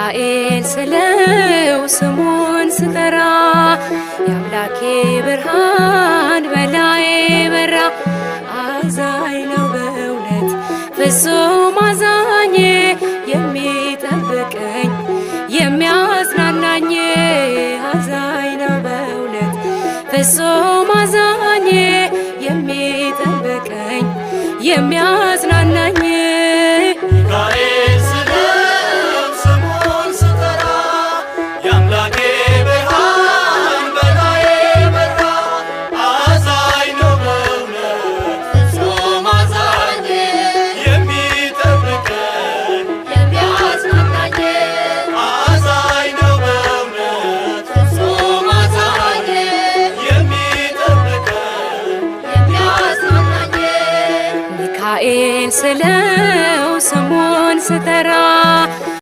ሚካኤል ስለው ስሙን ስጠራ የአምላኬ ብርሃን በላዬ በራ። አዛኝ ነው በእውነት ፍጹም አዛኝ የሚጠብቀኝ የሚያጽናናኝ። አዛኝ ነው በእውነት ፍጹም አዛኝ የሚጠብቀኝ የሚያጽናናኝ። ሚካኤል ስለው ስሙን ስጠራ የአምላኬ ብርሃን በላዬ በራ። አዛኝ ነው በእውነት ፍጹም አዛኝ የሚጠብቀኝ የሚያጽናናኝ። አዛኝ ነው በእውነት ፍጹም አዛኝ የሚጠብቀኝ የሚያጽናናኝ። ሚካኤል ስለው